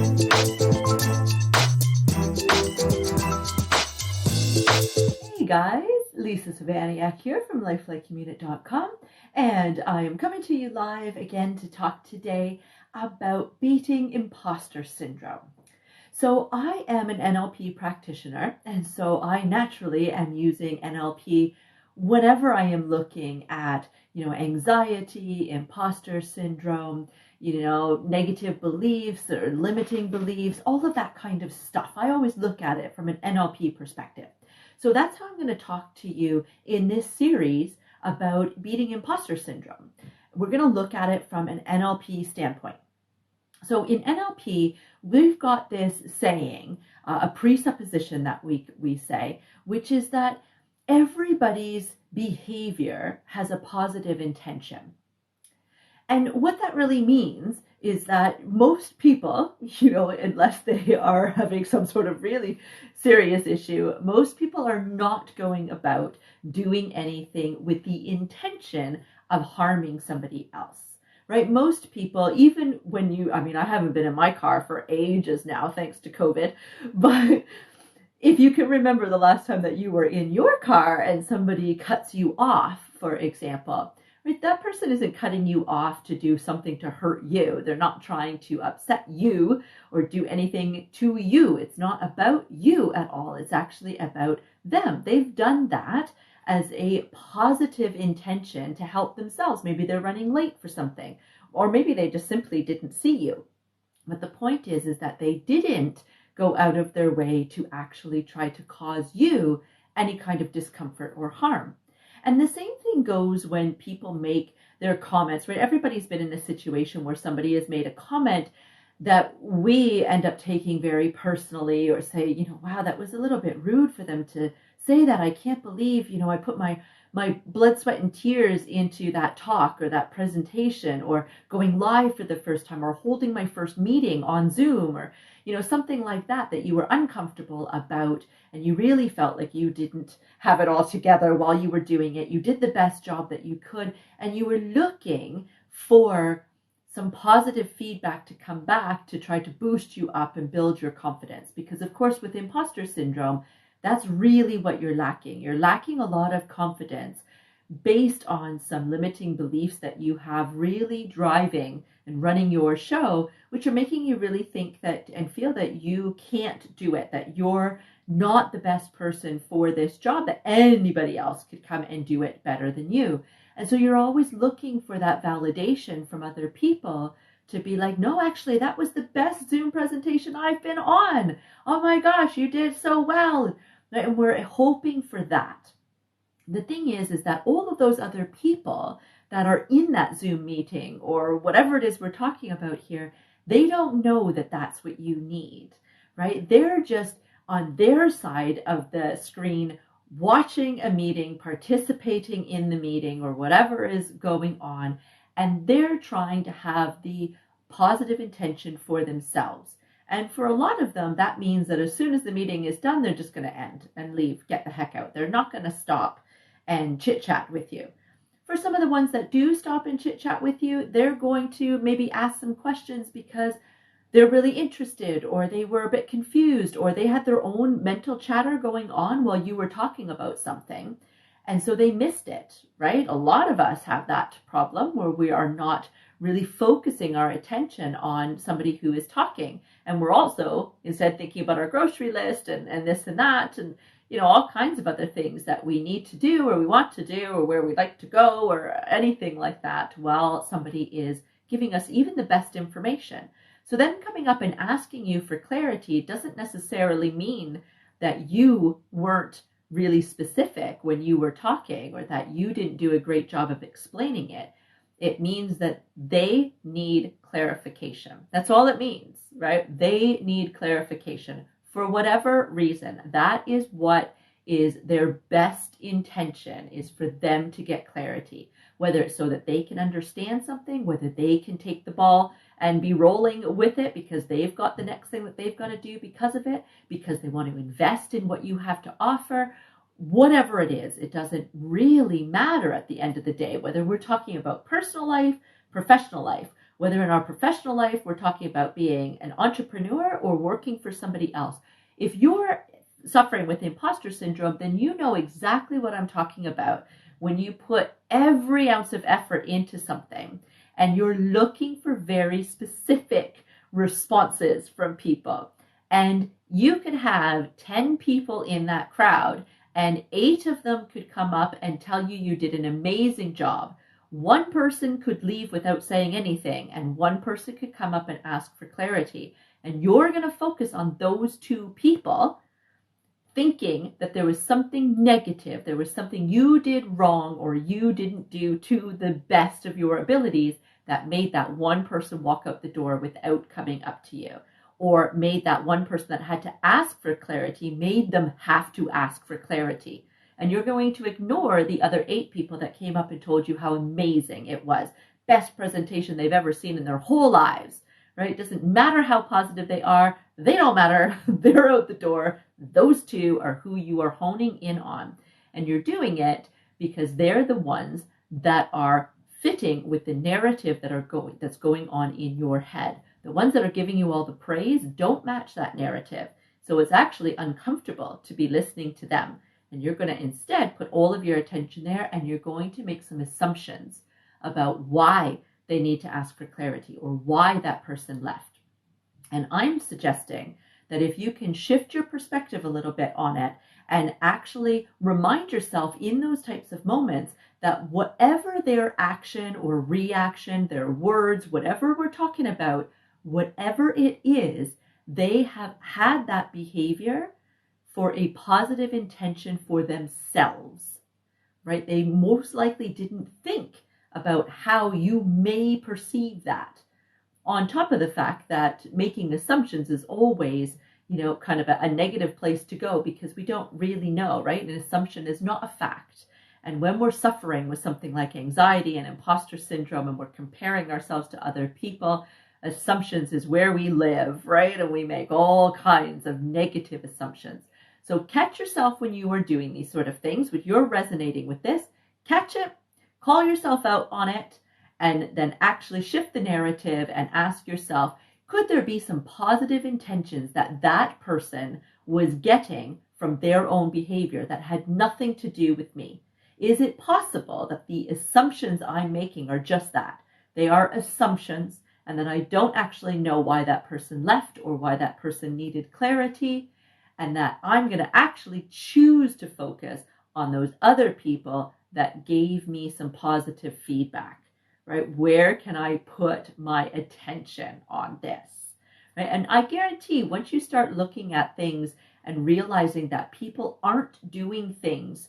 Hey guys, Lisa Savaniak here from lifelikecommute.com, and I am coming to you live again to talk today about beating imposter syndrome. So I am an NLP practitioner, and so I naturally am using NLP whenever I am looking at, anxiety, imposter syndrome, negative beliefs or limiting beliefs, all of that kind of stuff. I always look at it from an NLP perspective. So that's how I'm going to talk to you in this series about beating imposter syndrome. We're going to look at it from an NLP standpoint. So in NLP, we've got this saying, a presupposition that we say, which is that everybody's behavior has a positive intention. And what that really means is that most people, unless they are having some sort of really serious issue, most people are not going about doing anything with the intention of harming somebody else. Right? Most people, even when I haven't been in my car for ages now, thanks to COVID, but if you can remember the last time that you were in your car and somebody cuts you off, for example, right, that person isn't cutting you off to do something to hurt you. They're not trying to upset you or do anything to you. It's not about you at all. It's actually about them. They've done that as a positive intention to help themselves. Maybe they're running late for something, or maybe they just simply didn't see you. But the point is that they didn't go out of their way to actually try to cause you any kind of discomfort or harm. And the same thing goes when people make their comments, right? Everybody's been in a situation where somebody has made a comment that we end up taking very personally, or say, wow, that was a little bit rude for them to say that. I can't believe, I put my blood, sweat, and tears into that talk or that presentation, or going live for the first time, or holding my first meeting on Zoom, or, something like that you were uncomfortable about, and you really felt like you didn't have it all together while you were doing it. You did the best job that you could, and you were looking for some positive feedback to come back to try to boost you up and build your confidence. Because of course, with imposter syndrome, that's really what you're lacking. You're lacking a lot of confidence based on some limiting beliefs that you have really driving and running your show, which are making you really think that and feel that you can't do it, that you're not the best person for this job, that anybody else could come and do it better than you. And so you're always looking for that validation from other people to be like, no, actually, that was the best Zoom presentation I've been on. Oh my gosh, you did so well. And we're hoping for that. The thing is that all of those other people that are in that Zoom meeting or whatever it is we're talking about here, they don't know that that's what you need, right? They're just on their side of the screen watching a meeting, participating in the meeting or whatever is going on, and they're trying to have the positive intention for themselves. And for a lot of them, that means that as soon as the meeting is done, they're just going to end and leave, get the heck out. They're not going to stop and chit chat with you. For some of the ones that do stop and chit chat with you, they're going to maybe ask some questions because they're really interested, or they were a bit confused, or they had their own mental chatter going on while you were talking about something. And so they missed it, right? A lot of us have that problem where we are not really focusing our attention on somebody who is talking. And we're also instead thinking about our grocery list and this and that, and all kinds of other things that we need to do or we want to do or where we'd like to go or anything like that while somebody is giving us even the best information. So then coming up and asking you for clarity doesn't necessarily mean that you weren't really specific when you were talking or that you didn't do a great job of explaining it. It means that they need clarification. That's all it means, right? They need clarification for whatever reason. That is what is their best intention, is for them to get clarity, whether it's so that they can understand something, whether they can take the ball and be rolling with it because they've got the next thing that they've got to do because of it, because they want to invest in what you have to offer. Whatever it is, it doesn't really matter at the end of the day, whether we're talking about personal life, professional life, Whether in our professional life, we're talking about being an entrepreneur or working for somebody else. If you're suffering with imposter syndrome, then you know exactly what I'm talking about. When you put every ounce of effort into something and you're looking for very specific responses from people, and you could have 10 people in that crowd and 8 of them could come up and tell you you did an amazing job. One person could leave without saying anything, and one person could come up and ask for clarity. And you're going to focus on those 2 people, thinking that there was something negative, there was something you did wrong or you didn't do to the best of your abilities that made that one person walk out the door without coming up to you, or made that one person that had to ask for clarity, made them have to ask for clarity. And you're going to ignore the other 8 people that came up and told you how amazing it was. Best presentation they've ever seen in their whole lives, right? It doesn't matter how positive they are. They don't matter. They're out the door. Those 2 are who you are honing in on. And you're doing it because they're the ones that are fitting with the narrative that's going on in your head. The ones that are giving you all the praise don't match that narrative. So it's actually uncomfortable to be listening to them. And you're going to instead put all of your attention there, and you're going to make some assumptions about why they need to ask for clarity or why that person left. And I'm suggesting that if you can shift your perspective a little bit on it and actually remind yourself in those types of moments that whatever their action or reaction, their words, whatever we're talking about, whatever it is, they have had that behavior for a positive intention for themselves, right? They most likely didn't think about how you may perceive that. On top of the fact that making assumptions is always, kind of a negative place to go because we don't really know, right? An assumption is not a fact. And when we're suffering with something like anxiety and imposter syndrome and we're comparing ourselves to other people, assumptions is where we live, right? And we make all kinds of negative assumptions. So catch yourself when you are doing these sort of things, when you're resonating with this, catch it, call yourself out on it, and then actually shift the narrative and ask yourself, could there be some positive intentions that that person was getting from their own behavior that had nothing to do with me? Is it possible that the assumptions I'm making are just that? They are assumptions, and that I don't actually know why that person left or why that person needed clarity, and that I'm going to actually choose to focus on those other people that gave me some positive feedback, right? Where can I put my attention on this, right? And I guarantee once you start looking at things and realizing that people aren't doing things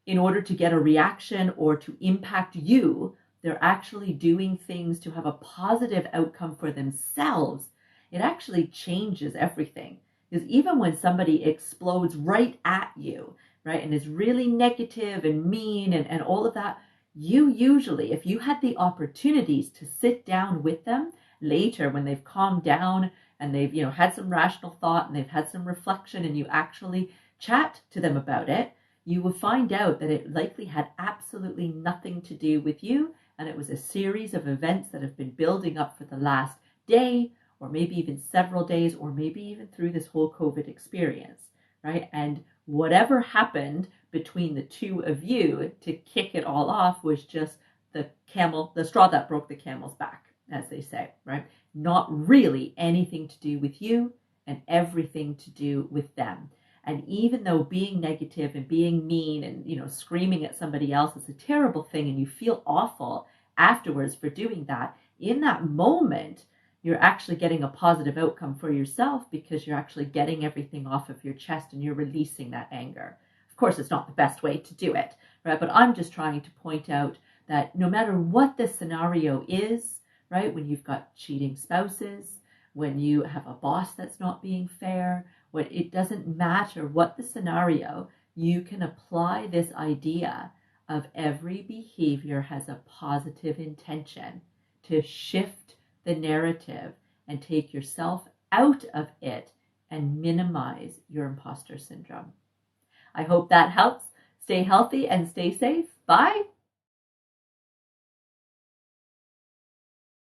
in order to get a reaction or to impact you, they're actually doing things to have a positive outcome for themselves, it actually changes everything. Because even when somebody explodes right at you, right, and is really negative and mean and all of that, you usually, if you had the opportunities to sit down with them later when they've calmed down and they've, had some rational thought and they've had some reflection and you actually chat to them about it, you will find out that it likely had absolutely nothing to do with you. And it was a series of events that have been building up for the last day, or maybe even several days, or maybe even through this whole COVID experience, right? And whatever happened between the 2 of you to kick it all off was just the straw that broke the camel's back, as they say, right? Not really anything to do with you and everything to do with them. And even though being negative and being mean and, screaming at somebody else is a terrible thing and you feel awful afterwards for doing that, in that moment, you're actually getting a positive outcome for yourself because you're actually getting everything off of your chest and you're releasing that anger. Of course, it's not the best way to do it, right? But I'm just trying to point out that no matter what the scenario is, right, when you've got cheating spouses, when you have a boss that's not being fair, it doesn't matter what the scenario, you can apply this idea of every behavior has a positive intention to shift the narrative and take yourself out of it and minimize your imposter syndrome. I hope that helps. Stay healthy and stay safe. Bye.